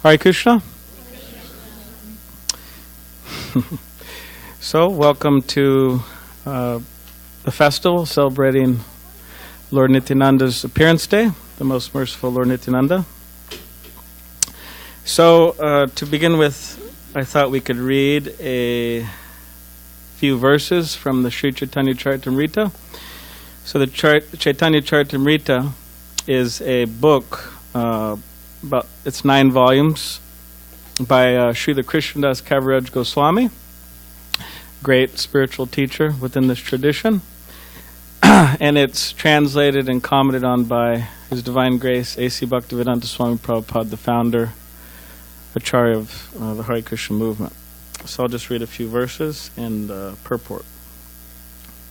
Harekrishna. So, welcome to the festival celebrating Lord Nityananda's appearance day, the most merciful Lord Nityananda. So, to begin with, I thought we could read a few verses from the Sri Chaitanya Charitamrita. So, the Chaitanya Charitamrita is a book, it's 9 volumes, by Srila Krishnadas Kaviraj Goswami, great spiritual teacher within this tradition. And it's translated and commented on by His Divine Grace A.C. Bhaktivedanta Swami Prabhupada, the founder, Acharya of the Hare Krishna movement. So I'll just read a few verses and purport.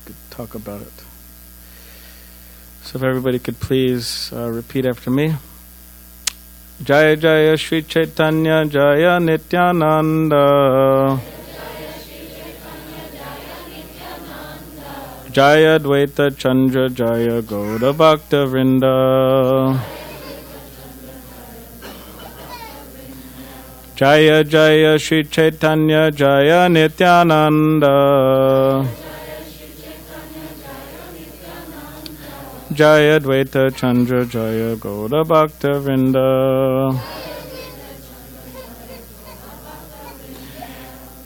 Could talk about it. So if everybody could please repeat after me. Jaya Jaya Sri Chaitanya Jaya Nityananda Jaya Dvaita Chandra Jaya Gauda Bhakta Vrinda Jaya Jaya Sri Chaitanya Jaya Nityananda Jaya Dvaita Chandra Jaya Gauda Bhakta Vrinda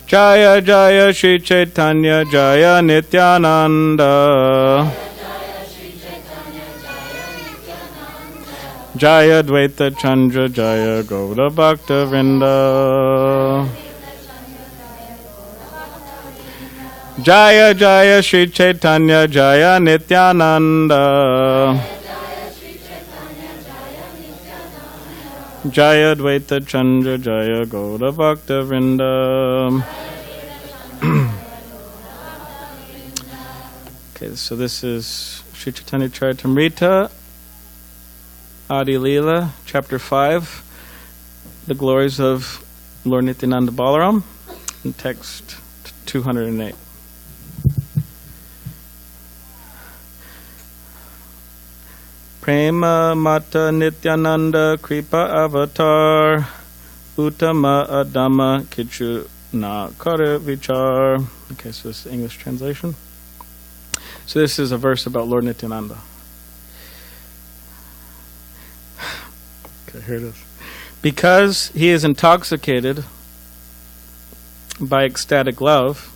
Jaya Jaya Sri Chaitanya Jaya Nityananda Jaya Dvaita Chandra Jaya Gauda Bhakta Vrinda Jaya Jaya Sri Chaitanya Jaya Nityananda Jaya Dvaita Chandra Jaya Gauda Bhakta Vrinda. Okay, so this is Sri Chaitanya Charitamrita, Adi Leela, Chapter 5, the glories of Lord Nityananda Balaram, in text 208. Prema Mata Nityananda Kripa Avatar Uttama Adama Kichu Na Kara Vichar. Okay, so this is the English translation. So this is a verse about Lord Nityananda. Okay, here it is. Because he is intoxicated by ecstatic love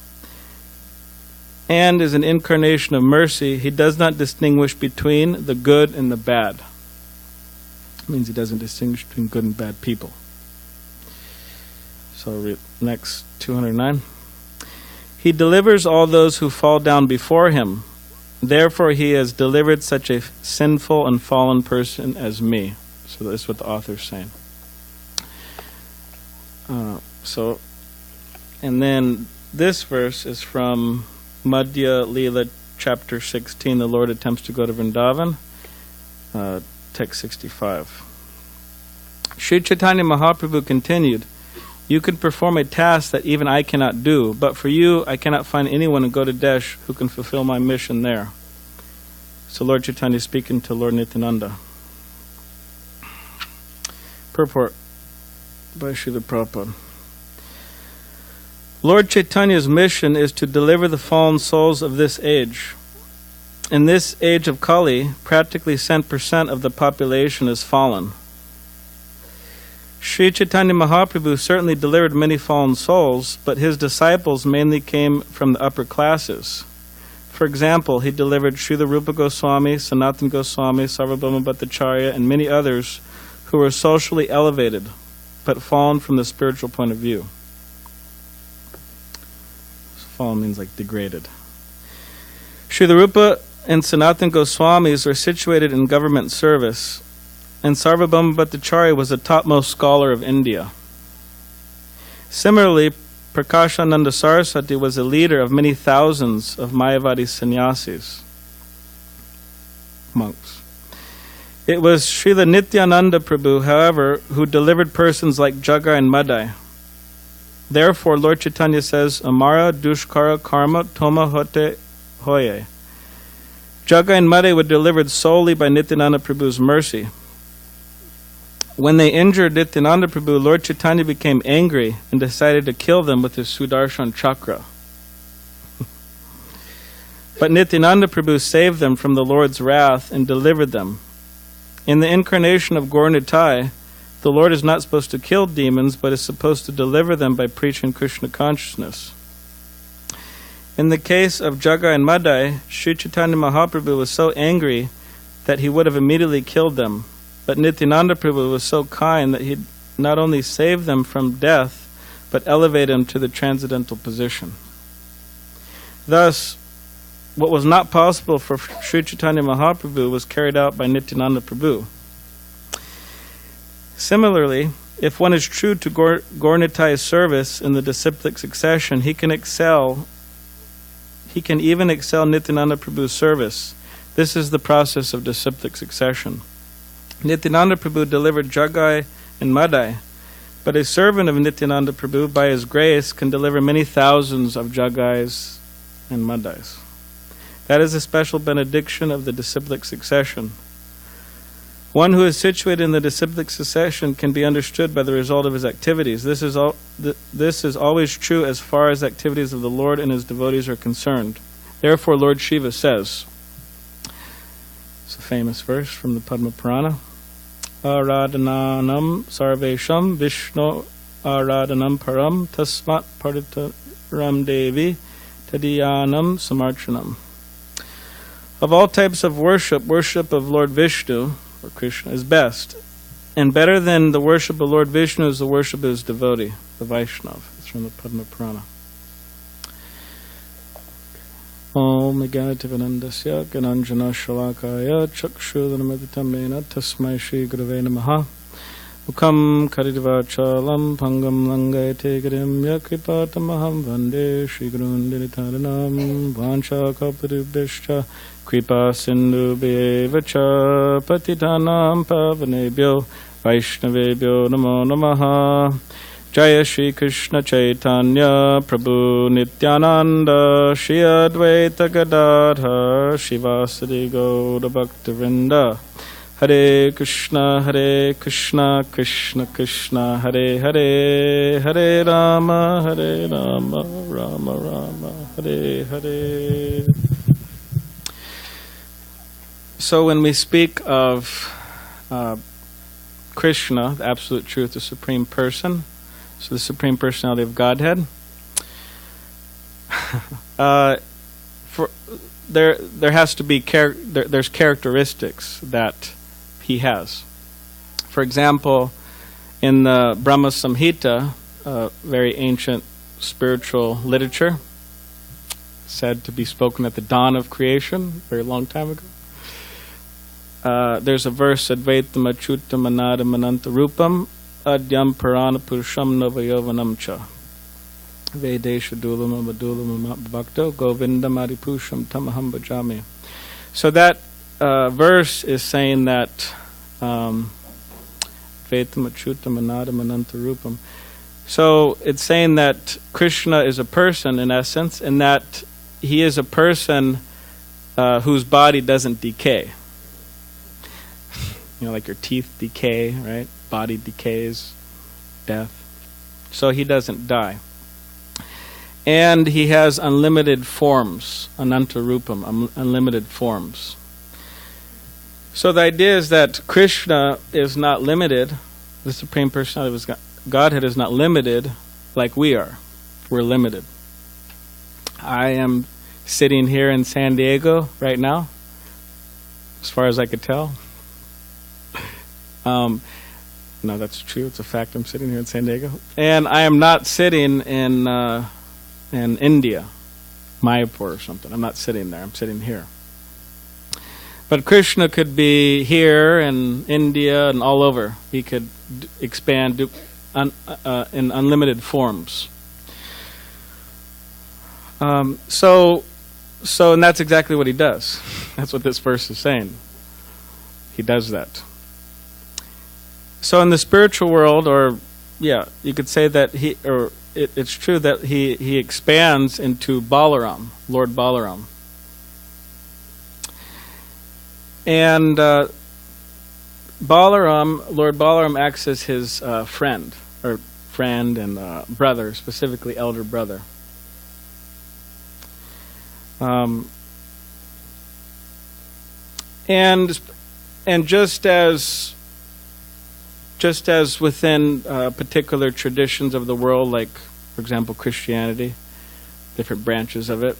and is an incarnation of mercy, he does not distinguish between the good and the bad. It means he doesn't distinguish between good and bad people. So I'll read next 209. He delivers all those who fall down before him. Therefore he has delivered such a sinful and fallen person as me. So that's what the author is saying. And then this verse is from Madhya Leela, Chapter 16, the Lord attempts to go to Vrindavan, text 65. Sri Chaitanya Mahaprabhu continued, you can perform a task that even I cannot do, but for you I cannot find anyone in Gaudadesh who can fulfill my mission there. So Lord Chaitanya is speaking to Lord Nityananda. Purport by Srila Prabhupada. Lord Chaitanya's mission is to deliver the fallen souls of this age. In this age of Kali, practically 10% of the population is fallen. Sri Chaitanya Mahaprabhu certainly delivered many fallen souls, but his disciples mainly came from the upper classes. For example, he delivered Srila Rupa Goswami, Sanatana Goswami, Sarvabhauma Bhattacharya, and many others who were socially elevated, but fallen from the spiritual point of view. Fallen means like degraded. Srila Rupa and Sanatana Goswamis were situated in government service, and Sarvabhauma Bhattacharya was the topmost scholar of India. Similarly, Prakashananda Saraswati was a leader of many thousands of Mayavadi sannyasis, monks. It was Srila Nityananda Prabhu, however, who delivered persons like Jagai and Madai. Therefore, Lord Chaitanya says, Amara Dushkara Karma Toma Hote Hoye. Jagai and Madai were delivered solely by Nityananda Prabhu's mercy. When they injured Nityananda Prabhu, Lord Chaitanya became angry and decided to kill them with his Sudarshan chakra. But Nityananda Prabhu saved them from the Lord's wrath and delivered them. In the incarnation of Gaur Nitai, the Lord is not supposed to kill demons, but is supposed to deliver them by preaching Krishna consciousness. In the case of Jagai and Madai, Sri Chaitanya Mahaprabhu was so angry that he would have immediately killed them. But Nityananda Prabhu was so kind that he not only saved them from death, but elevated them to the transcendental position. Thus, what was not possible for Sri Chaitanya Mahaprabhu was carried out by Nityananda Prabhu. Similarly, if one is true to Gaur Nitai's service in the disciplic succession, he can even excel Nityananda Prabhu's service. This is the process of disciplic succession. Nityananda Prabhu delivered Jagai and Madai, but a servant of Nityananda Prabhu, by his grace, can deliver many thousands of Jagais and Madais. That is a special benediction of the disciplic succession. One who is situated in the disciplic succession can be understood by the result of his activities. This is always true as far as activities of the Lord and his devotees are concerned. Therefore, Lord Shiva says, it's a famous verse from the Padma Purana, Aradhananam sarvesham Vishnu aradhanam param tasmat paritaram devi tadiyanam samarchanam. Of all types of worship, worship of Lord Vishnu, or Krishna, is best. And better than the worship of Lord Vishnu is the worship of his devotee, the Vaishnava. It's from the Padma Purana. Om Ganativanandasya Gananjana Shalakaya Chakshudhanamaditamena Tasmai Shri Gurave Namaha Mukam Karidvachalam Pangam Langayate Grimya Kripatamaham Vande Shri Gurundinitaranam Vancha Kapadubhishcha Kripa Sindhu Bevacha Patitanam Pavanebhyo Vaishnavebhyo Namo Namaha Jaya Shri Krishna Chaitanya Prabhu Nityananda Shri Advaita Gadadhar Shivasadi Gauda Bhaktivinoda Hare Krishna Krishna Krishna Hare Hare Hare Rama Rama Rama Hare Hare. So when we speak of Krishna, the Absolute Truth, the Supreme Person, so the Supreme Personality of Godhead, there has to be there's characteristics that he has. For example, in the Brahma Samhita, very ancient spiritual literature, said to be spoken at the dawn of creation, a very long time ago. There's a verse, Advaitam Achyutam Anadam Ananta Rupam Adyam Purana Purusham Navayovanam Cha Vedesha Dulam Amadulam Bhakto Govindam Adipusham Tamaham Bhajami. So that verse is saying that Advaitam Achyutam Anadam Ananta Rupam. So it's saying that Krishna is a person in essence, and that he is a person whose body doesn't decay. You know, like your teeth decay, right? Body decays, death. So he doesn't die. And he has unlimited forms, ananta rupam, unlimited forms. So the idea is that Krishna is not limited, the Supreme Personality of Godhead is not limited like we are. We're limited. I am sitting here in SanDiego right now, as far as I could tell. No, that's true. It's a fact. I'm sitting here in SanDiego, and I am not sitting in India, Mayapur or something. I'm not sitting there. I'm sitting here. But Krishna could be here in India and all over. He could expand in unlimited forms. So, and that's exactly what he does. That's what this verse is saying. He does that. So in the spiritual world, you could say that it's true that he expands into Balaram, Lord Balaram. And Lord Balaram acts as his friend and brother, specifically elder brother. And just as within particular traditions of the world, like for example Christianity, different branches of it,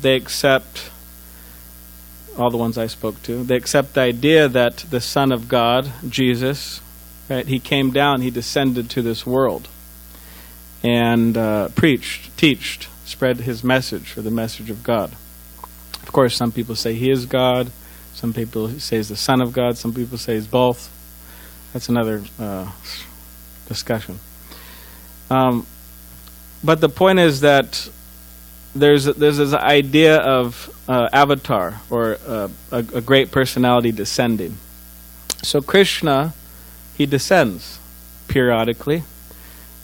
they accept, all the ones I spoke to, they accept the idea that the Son of God, Jesus, right, he came down, he descended to this world and teached, spread his message, or the message of God. Of course, some people say he is God, some people say he's the Son of God, some people say he's both. That's another discussion. But the point is that there's this idea of avatar, or a great personality descending. So Krishna, he descends periodically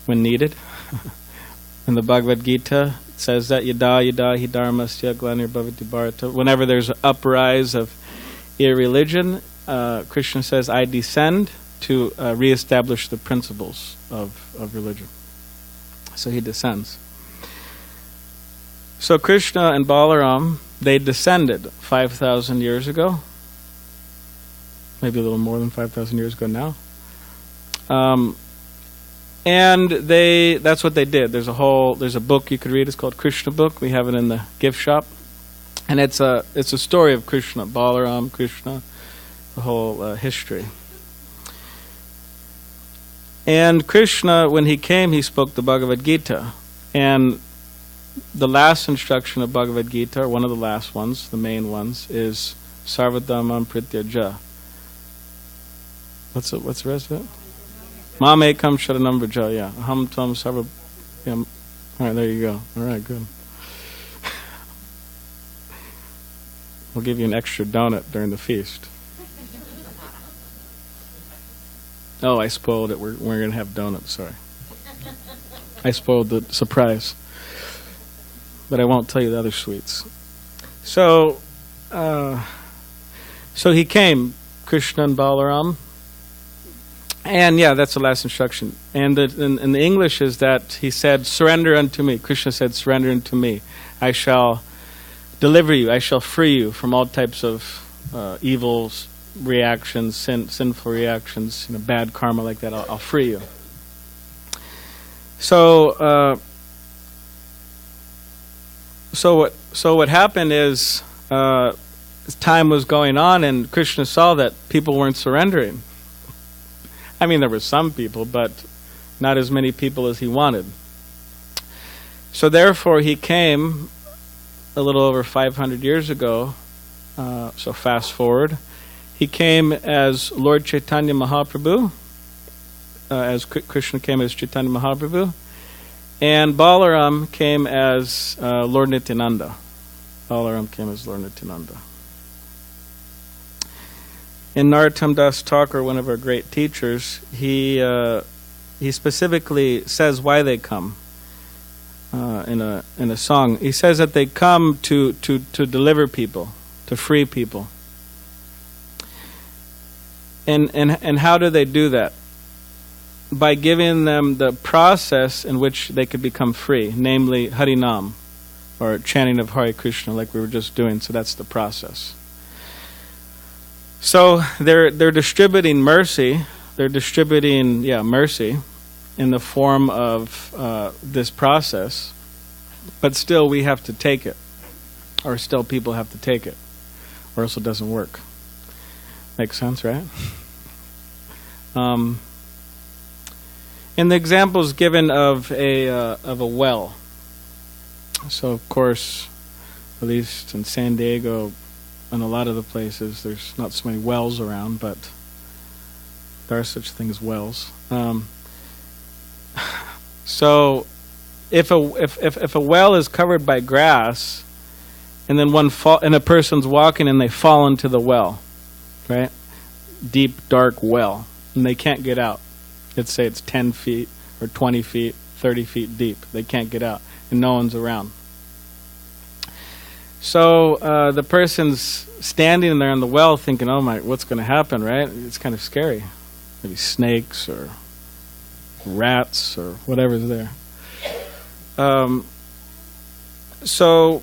when needed. In the Bhagavad Gita, it says that yada hi dharmasya glanir bhavati bharata. Whenever there's an uprise of irreligion, Krishna says, I descend to reestablish the principles of religion. So he descends. So Krishna and Balaram, they descended 5,000 years ago. Maybe a little more than 5,000 years ago now. And that's what they did. There's a book you could read. It's called Krishna book. We have it in the gift shop. And it's a story of Krishna, Balaram, Krishna, the whole history. And Krishna, when he came, he spoke the Bhagavad Gita. And the last instruction of Bhagavad Gita, or one of the last ones, the main ones, is Sarvadhamam Prityaja. What's the rest of it? Mam ekam sharanam vraja, yeah. Aham tvam sarva... Yeah. All right, there you go. All right, good. We'll give you an extra donut during the feast. Oh, I spoiled it. We're going to have donuts, sorry. I spoiled the surprise. But I won't tell you the other sweets. So he came, Krishna and Balaram. And yeah, that's the last instruction. And in the English is that he said, surrender unto me. Krishna said, surrender unto me. I shall deliver you. I shall free you from all types of evil reactions, sinful reactions, bad karma like that. I'll free you. So what happened is time was going on, and Krishna saw that people weren't surrendering. I mean, there were some people, but not as many people as he wanted. So therefore, he came a little over 500 years ago. So fast forward, he came as Lord Chaitanya Mahaprabhu, as Krishna came as Chaitanya Mahaprabhu, and Balaram came as Lord Nityananda. Balaram came as Lord Nityananda. In Narottam Das Thakur, one of our great teachers, he specifically says why they come in a song. He says that they come to deliver people, to free people. And how do they do that? By giving them the process in which they could become free, namely Harinam, or chanting of Hare Krishna, like we were just doing. So that's the process. So they're distributing mercy. They're distributing mercy in the form of this process, but still we have to take it, or still people have to take it, or else it doesn't work. Makes sense, right? And the examples given of a well. So of course, at least in SanDiego, and a lot of the places, there's not so many wells around, but there are such things as wells. So, if a well is covered by grass, and then and a person's walking and they fall into the well, right? Deep, dark well, and they can't get out. Let's say it's 10 feet or 20 feet, 30 feet deep. They can't get out, and no one's around. So the person's standing there in the well thinking, oh my, what's going to happen, right? It's kind of scary. Maybe snakes or rats or whatever's there. So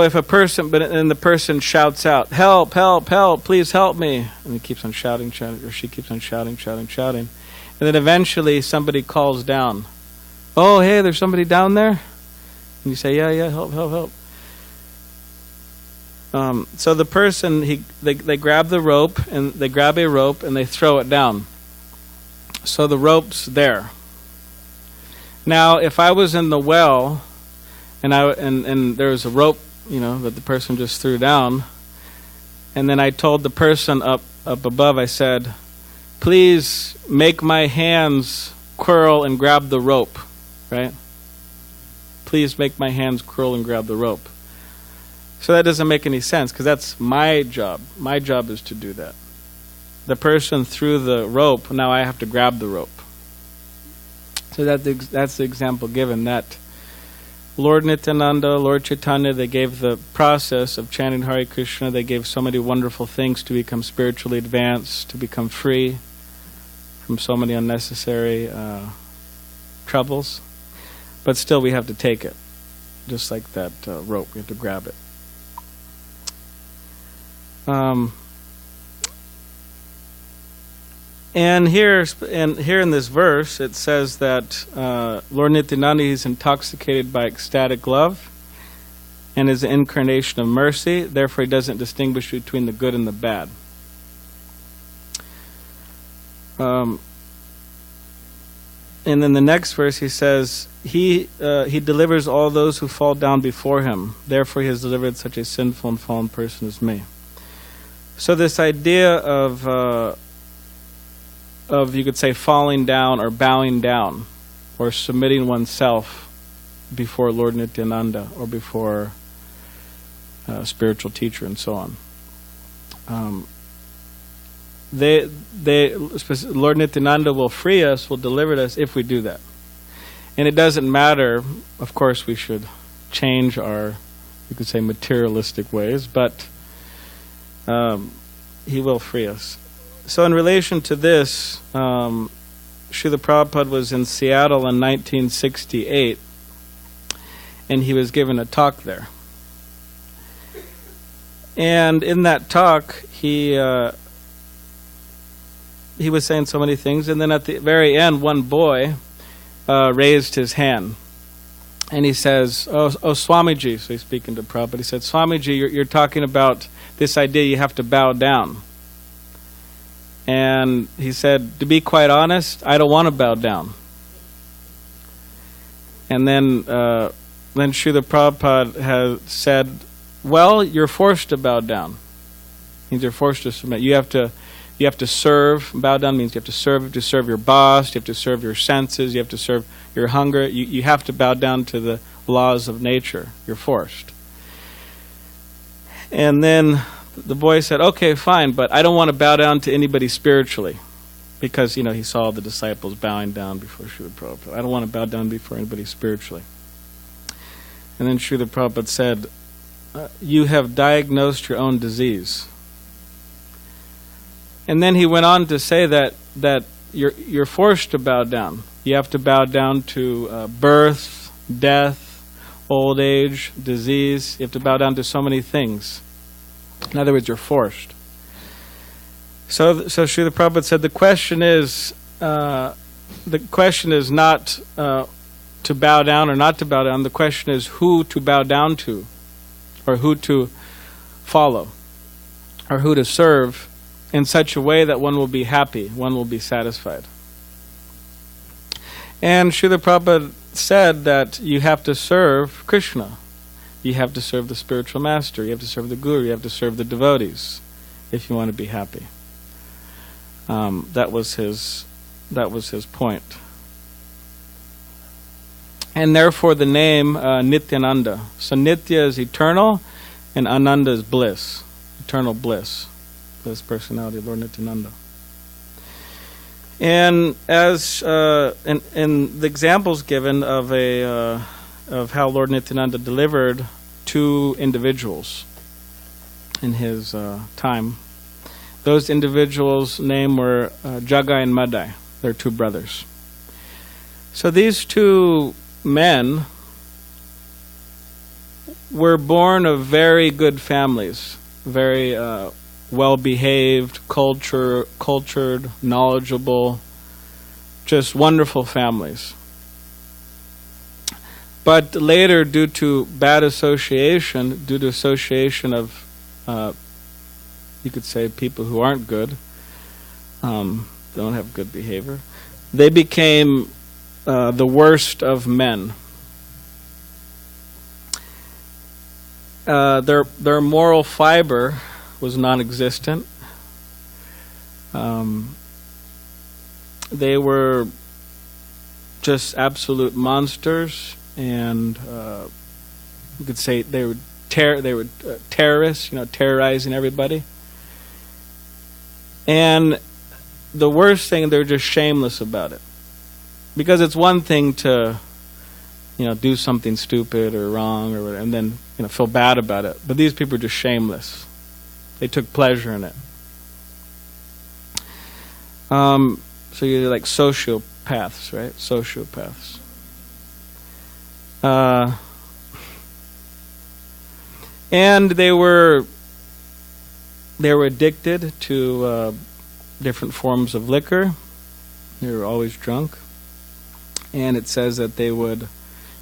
if a person, and the person shouts out, help, help, help, please help me. And he keeps on shouting, or she keeps on shouting. And then eventually somebody calls down. Oh, hey, there's somebody down there? And you say, yeah, help, help, help. So the person, they grab the rope, and they grab a rope and they throw it down. So the rope's there. Now, if I was in the well, and there was a rope, that the person just threw down, and then I told the person up above, I said, please make my hands curl and grab the rope, right? Please make my hands curl and grab the rope. So that doesn't make any sense, because that's my job. My job is to do that. The person threw the rope, now I have to grab the rope. So that's the example given, that Lord Nityananda, Lord Chaitanya, they gave the process of chanting Hare Krishna. They gave so many wonderful things to become spiritually advanced, to become free from so many unnecessary troubles. But still we have to take it, just like that rope. We have to grab it. And here in this verse, it says that Lord Nityananda is intoxicated by ecstatic love and is an incarnation of mercy. Therefore, he doesn't distinguish between the good and the bad. And then the next verse, he says, he delivers all those who fall down before him. Therefore, he has delivered such a sinful and fallen person as me. So this idea of you could say falling down or bowing down or submitting oneself before Lord Nityananda or before a spiritual teacher and so on. Lord Nityananda will free us, will deliver us if we do that. And it doesn't matter, of course we should change our, you could say, materialistic ways, but he will free us. So in relation to this, Srila Prabhupada was in Seattle in 1968, and he was given a talk there. And in that talk, he was saying so many things, and then at the very end, one boy raised his hand. And he says, oh Swamiji, so he's speaking to Prabhupada, he said, Swamiji, you're talking about this idea you have to bow down. And he said, to be quite honest, I don't want to bow down. And then Srila Prabhupada has said, well, you're forced to bow down. It means you're forced to submit. You have to serve. Bow down means you have to serve your boss, you have to serve your senses, you have to serve your hunger. You have to bow down to the laws of nature. You're forced. And then the boy said, okay, fine, but I don't want to bow down to anybody spiritually. Because, he saw the disciples bowing down before Srila Prabhupada. I don't want to bow down before anybody spiritually. And then Srila Prabhupada said, you have diagnosed your own disease. And then he went on to say that you're forced to bow down. You have to bow down to birth, death, old age, disease. You have to bow down to so many things. In other words, you're forced. So Srila Prabhupada said the question is not to bow down or not to bow down. The question is who to bow down to, or who to follow, or who to serve in such a way that one will be happy, one will be satisfied. And Srila Prabhupada said that you have to serve Krishna. You have to serve the spiritual master. You have to serve the guru. You have to serve the devotees if you want to be happy. That was his point. And therefore the name Nityananda. So Nitya is eternal, and Ananda is bliss, eternal bliss. This personality of Lord Nityananda. And as in the examples given of a of how Lord Nityananda delivered 2 individuals in his time. Those individuals' name were Jagai and Madai. They're 2 brothers. So these 2 men were born of very good families, very well-behaved, cultured, knowledgeable, just wonderful families. But later, due to bad association, due to association of, you could say, people who aren't good, don't have good behavior, they became the worst of men. Their moral fiber was non-existent. They were just absolute monsters, and you could say they were terrorists, terrorizing everybody. And the worst thing, they're just shameless about it, because it's one thing to do something stupid or wrong or whatever, and then feel bad about it. But these people are just shameless. They took pleasure in it. So you're like sociopaths, right? Sociopaths. And they were addicted to different forms of liquor. They were always drunk. And it says that they would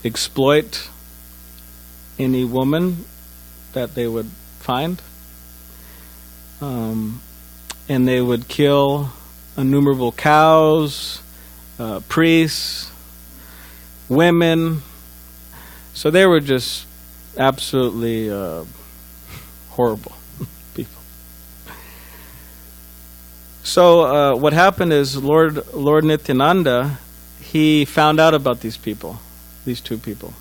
exploit any woman that they would find. And they would kill innumerable cows, priests, women. So they were just absolutely horrible people. So what happened is Lord Nityananda, he found out about these people, these 2 people.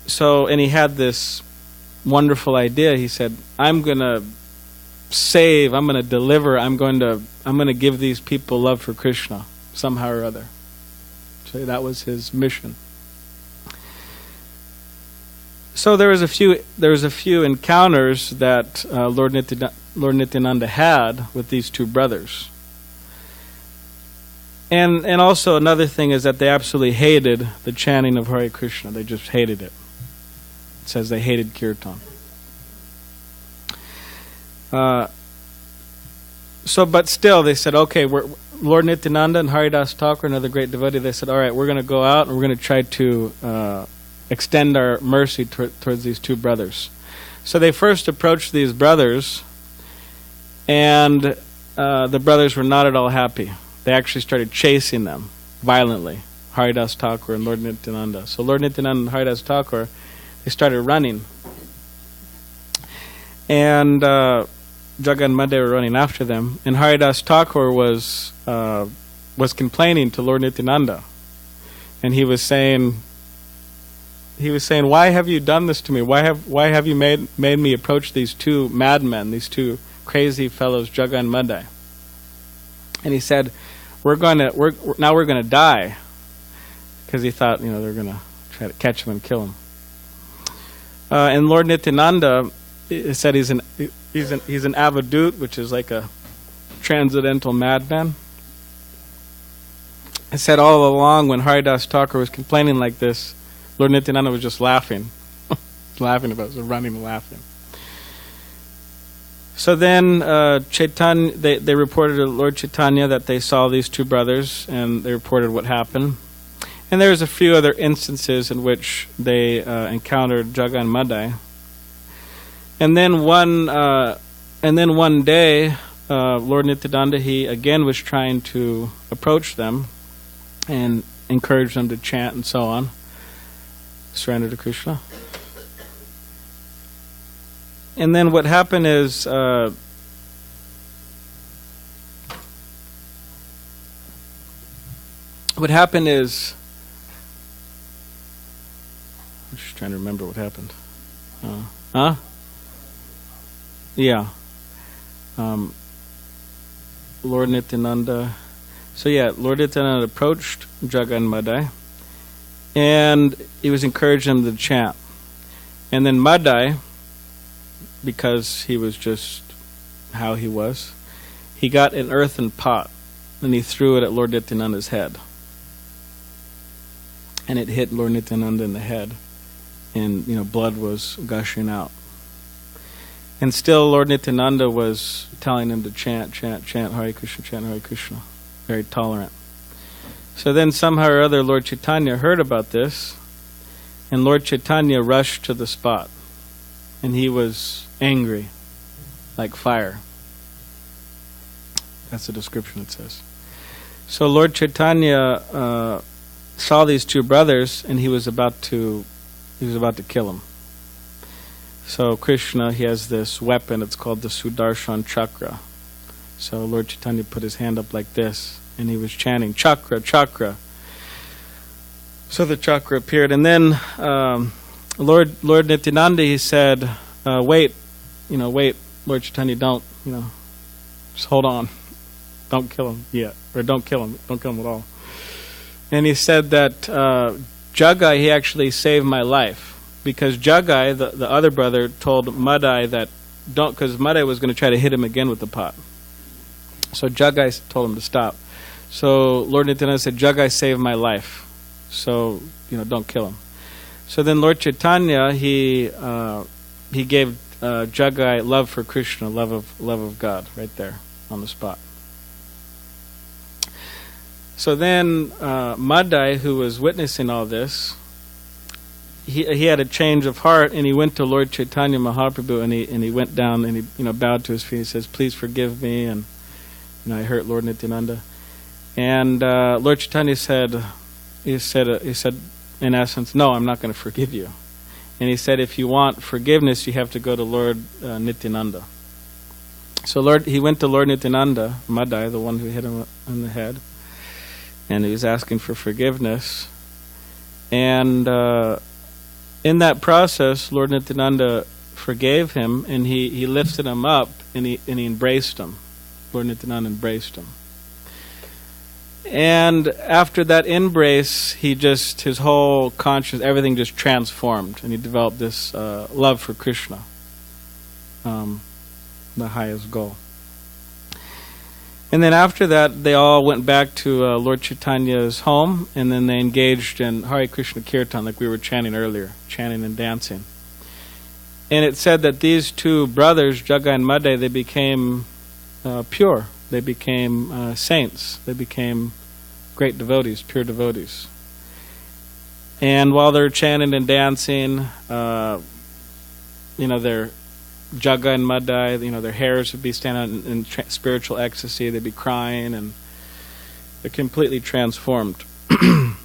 So, and he had this wonderful idea. He said, I'm going to save, I'm going to deliver, I'm going to give these people love for Krishna somehow or other. So that was his mission. So there was a few encounters that Lord Nityananda had with these 2 brothers. And also another thing is that they absolutely hated the chanting of Hare Krishna. They just hated it. It says they hated kirtan. But still, they said, okay, Lord Nityananda and Haridas Thakur, another great devotee, they said, all right, we're going to go out and we're going to try to extend our mercy towards these 2 brothers. So they first approached these brothers, and the brothers were not at all happy. They actually started chasing them violently, Haridas Thakur and Lord Nityananda. So Lord Nityananda and Haridas Thakur, they started running. And Jagai and Madai were running after them. And Haridas Thakur was complaining to Lord Nityananda. And he was saying, why have you done this to me? Why have you made me approach these 2 madmen, these 2 crazy fellows, Jagai and Madai? And he said, we're gonna die, because he thought they're gonna try to catch him and kill him. And Lord Nityananda said he's an avadut, which is like a transcendental madman. He said all along when Haridas Thakur was complaining like this, Lord Nityananda was just laughing, laughing about it, running and laughing. So then Chaitanya, they reported to Lord Chaitanya that they saw these 2 brothers, and they reported what happened. And there's a few other instances in which they encountered Jagai and Madai. And then one day, Lord Nityananda, he again was trying to approach them and encourage them to chant and so on, surrender to Krishna. And then what happened is I'm just trying to remember what happened. Yeah. Lord Nityananda. So yeah, Lord Nityananda approached Jagai and Madai, And he was encouraging them to chant. And then Madai, because he was just how he was, he got an earthen pot and he threw it at Lord Nityananda's head. And it hit Lord Nityananda in the head. And, blood was gushing out. And still Lord Nityananda was telling him to chant, Hare Krishna, chant Hare Krishna. Very tolerant. So then somehow or other Lord Chaitanya heard about this, and Lord Chaitanya rushed to the spot. And he was angry, like fire. That's the description it says. So Lord Chaitanya saw these two brothers, and he was about to kill them. So Krishna, he has this weapon, it's called the Sudarshan Chakra. So Lord Chaitanya put his hand up like this, and he was chanting, Chakra, Chakra. So the chakra appeared, and then Lord Nityananda, he said, wait, Lord Chaitanya, don't, just hold on. Don't kill him yet, or don't kill him at all. And he said that Jagai, he actually saved my life. Because Jagai, the other brother, told Madai that don't, because Madai was going to try to hit him again with the pot. So Jagai told him to stop. So Lord Nityananda said, Jagai saved my life. So, don't kill him. So then Lord Chaitanya, he gave Jagai love for Krishna, love of God, right there on the spot. So then Madai, who was witnessing all this, he had a change of heart, and he went to Lord Chaitanya Mahaprabhu, and he went down and he bowed to his feet. He says, "Please forgive me," and I hurt Lord Nityananda. And Lord Chaitanya said, he said in essence, "No, I'm not going to forgive you." And he said, "If you want forgiveness, you have to go to Lord Nityananda." So he went to Lord Nityananda, Madai, the one who hit him on the head, and he was asking for forgiveness. And in that process, Lord Nityananda forgave him, and he lifted him up, and he embraced him. Lord Nityananda embraced him. And after that embrace, his whole conscience, everything just transformed, and he developed this love for Krishna, the highest goal. And then after that, they all went back to Lord Chaitanya's home, and then they engaged in Hare Krishna kirtan, like we were chanting earlier, chanting and dancing. And it said that these two brothers, Jagai and Madai, they became pure. They became saints. They became great devotees, pure devotees. And while they're chanting and dancing, their Jagai and Madai, their hairs would be standing in spiritual ecstasy. They'd be crying, and they're completely transformed. And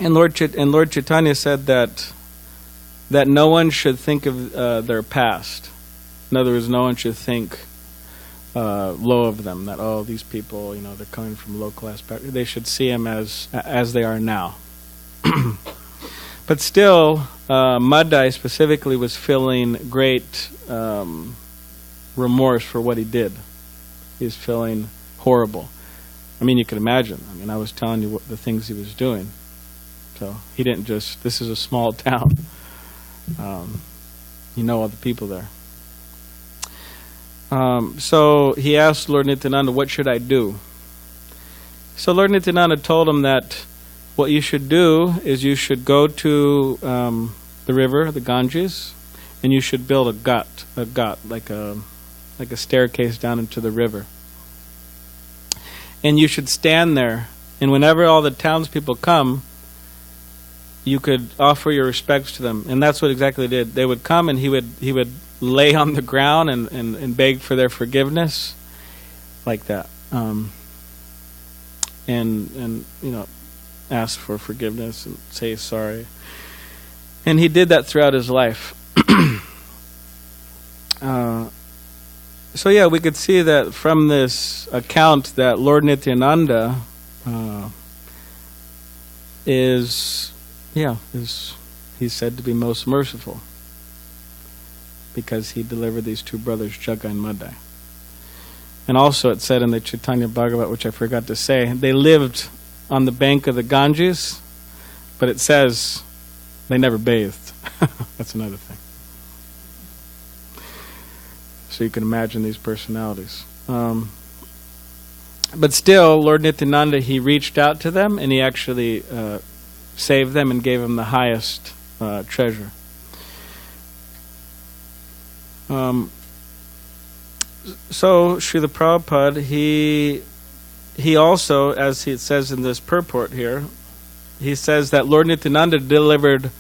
Lord Chaitanya said that no one should think of their past. In other words, no one should think low of them. That these people, they're coming from low class background. They should see them as they are now. But still, Madai specifically was feeling great remorse for what he did. He was feeling horrible. I mean, you can imagine. I mean, I was telling you the things he was doing. So he didn't just, this is a small town. All the people there. So he asked Lord Nityananda, what should I do? So Lord Nityananda told him that what you should do is you should go to the river, the Ganges, and you should build a ghat, like a staircase down into the river. And you should stand there, and whenever all the townspeople come, you could offer your respects to them. And that's what exactly they did. They would come, and he would lay on the ground and beg for their forgiveness, like that. Ask for forgiveness and say sorry. And he did that throughout his life. So we could see that from this account that Lord Nityananda is he's said to be most merciful, because he delivered these two brothers, Jagai and Madai. And also it said in the Chaitanya Bhagavat, which I forgot to say, they lived on the bank of the Ganges, But it says they never bathed. That's another thing. So you can imagine these personalities. But still, Lord Nityananda, he reached out to them and he actually saved them and gave them the highest treasure. So Srila Prabhupada, he also, as it says in this purport here, he says that Lord Nityananda delivered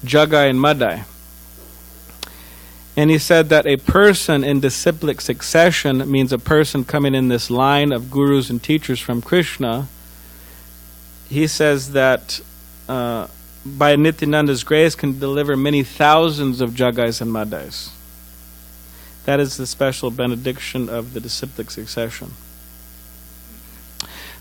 Jagai and Madai. And he said that a person in disciplic succession means a person coming in this line of gurus and teachers from Krishna. He says that by Nityananda's grace can deliver many thousands of Jagais and Madais. That is the special benediction of the disciplic succession.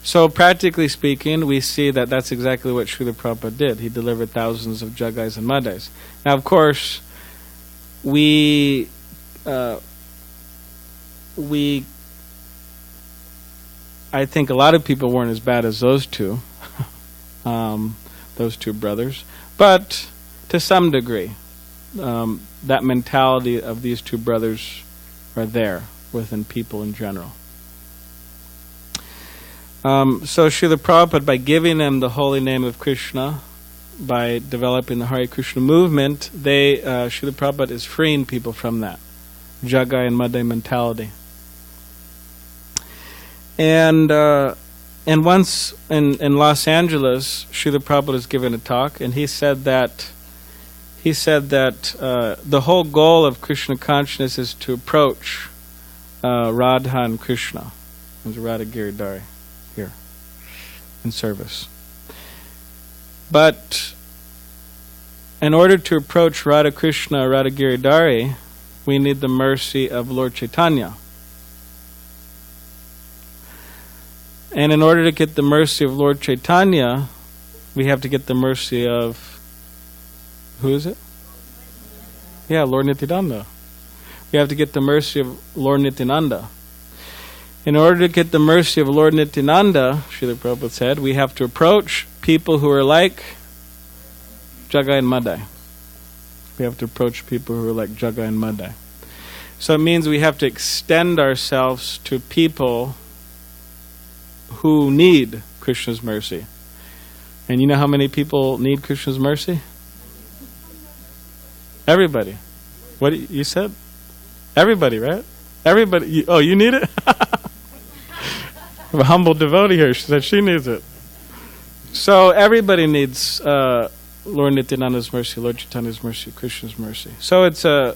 So practically speaking, we see that that's exactly what Srila Prabhupada did. He delivered thousands of Jagais and Madais. Now, of course, we I think a lot of people weren't as bad as those two brothers, but to some degree that mentality of these two brothers are there within people in general. So Srila Prabhupada, by giving them the holy name of Krishna, by developing the Harekrishna movement, Srila Prabhupada is freeing people from that Jagai and Madai mentality. And once in Los Angeles, Srila Prabhupada was given a talk, and he said that the whole goal of Krishna consciousness is to approach Radha and Krishna. There's a Radha Giridhari here in service. But in order to approach Radha Krishna, Radha Giridhari, we need the mercy of Lord Chaitanya. And in order to get the mercy of Lord Chaitanya, we have to get the mercy of, who is it? Yeah, Lord Nityananda. We have to get the mercy of Lord Nityananda. In order to get the mercy of Lord Nityananda, Srila Prabhupada said, we have to approach people who are like Jagai and Madai. We have to approach people who are like Jagai and Madai. So it means we have to extend ourselves to people who need Krishna's mercy. And you know how many people need Krishna's mercy? Everybody. What you said? Everybody, right? Everybody. You need it? A humble devotee here. She said she needs it. So everybody needs Lord Nityananda's mercy, Lord Chaitanya's mercy, Krishna's mercy. So it's so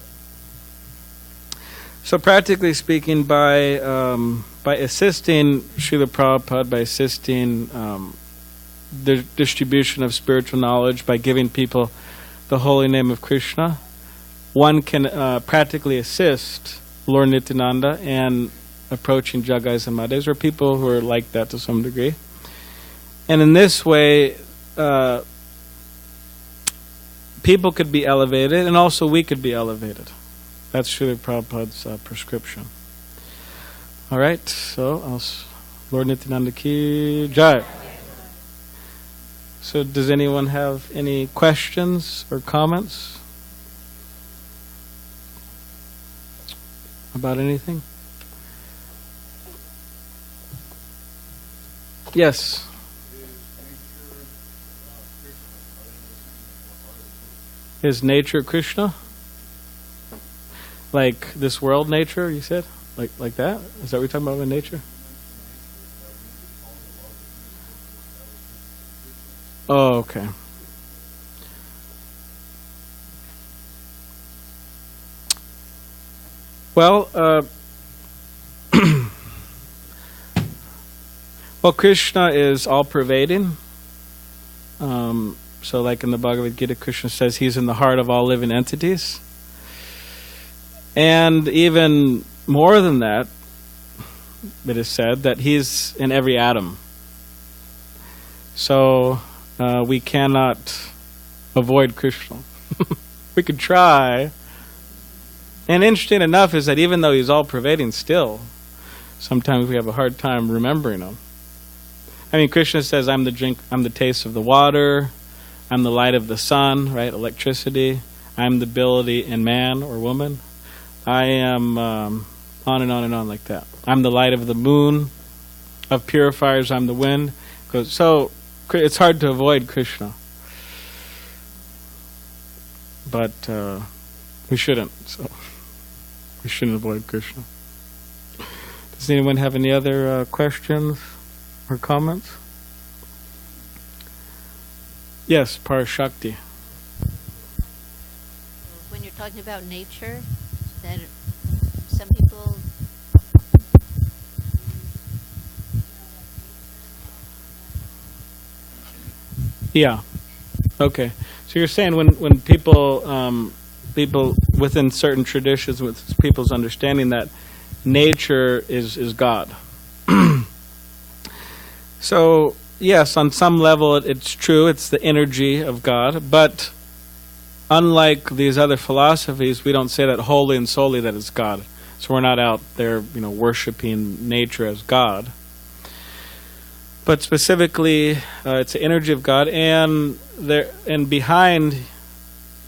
practically speaking, by assisting Srila Prabhupada, by assisting the distribution of spiritual knowledge, by giving people the holy name of Krishna, one can practically assist Lord Nityananda and approaching Jagais and Madais, or people who are like that to some degree. And in this way, people could be elevated, and also we could be elevated. That's Srila Prabhupada's prescription. All right, so Lord Nityananda ki jai. So does anyone have any questions or comments about anything? Yes. Is nature Krishna? Like this world nature, you said? Like that? Is that what you're talking about with nature? Oh, okay. Well, well, Krishna is all-pervading. So like in the Bhagavad Gita, Krishna says he's in the heart of all living entities. And even more than that, it is said that he's in every atom. So we cannot avoid Krishna. We could try. And interesting enough is that even though he's all-pervading still, sometimes we have a hard time remembering him. I mean, Krishna says, I'm the taste of the water, I'm the light of the sun, right? Electricity. I'm the ability in man or woman. I am on and on and on like that. I'm the light of the moon. Of purifiers, I'm the wind. So it's hard to avoid Krishna. But we shouldn't. So we shouldn't avoid Krishna. Does anyone have any other questions or comments? Yes, Parashakti. When you're talking about nature, that some people... Yeah. Okay. So you're saying when people people within certain traditions, with people's understanding that nature is God. So yes, on some level it's true. It's the energy of God, but unlike these other philosophies, we don't say that wholly and solely that it's God. So we're not out there, worshiping nature as God. But specifically, it's the energy of God, and behind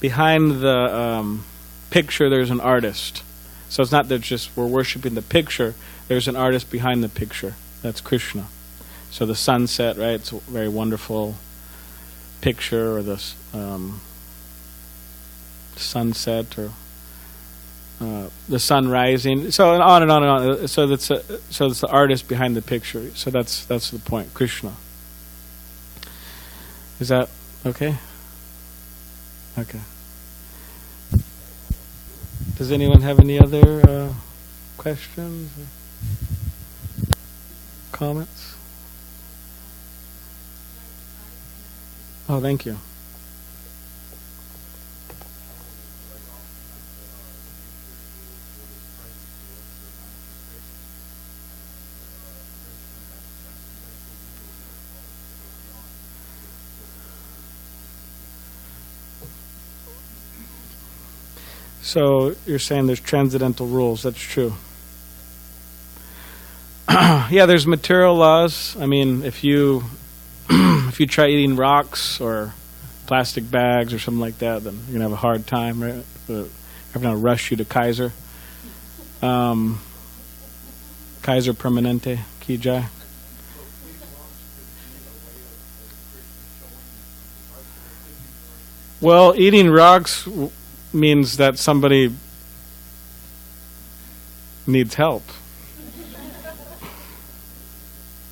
the picture, there's an artist. So it's not that just we're worshiping the picture. There's an artist behind the picture. That's Krishna. So the sunset, right? It's a very wonderful picture, or this sunset, or the sun rising. So and on and on and on. So it's the artist behind the picture. So that's the point. Krishna. Is that okay? Okay. Does anyone have any other questions or comments? Oh, thank you. So you're saying there's transcendental rules. That's true. Yeah, there's material laws. I mean, if you try eating rocks or plastic bags or something like that, then you're going to have a hard time, right? They're going to rush you to Kaiser. Kaiser Permanente, Ki Jai. Well, eating rocks means that somebody needs help.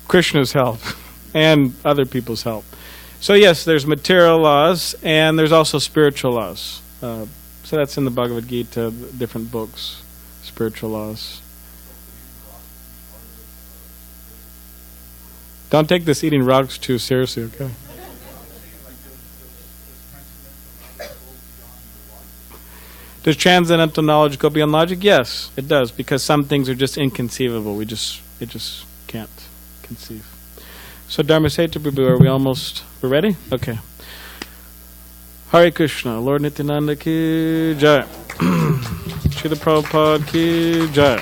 Krishna's help and other people's help. So yes, there's material laws and there's also spiritual laws. So that's in the Bhagavad Gita, different books, spiritual laws. Don't take this eating rocks too seriously, okay? Does transcendental knowledge go beyond logic? Yes, it does, because some things are just inconceivable. It just can't conceive. So Dharma Seta Prabhu, we're ready? Okay. Hare Krishna, Lord Nityananda ki jai. Srila Prabhupada ki jai.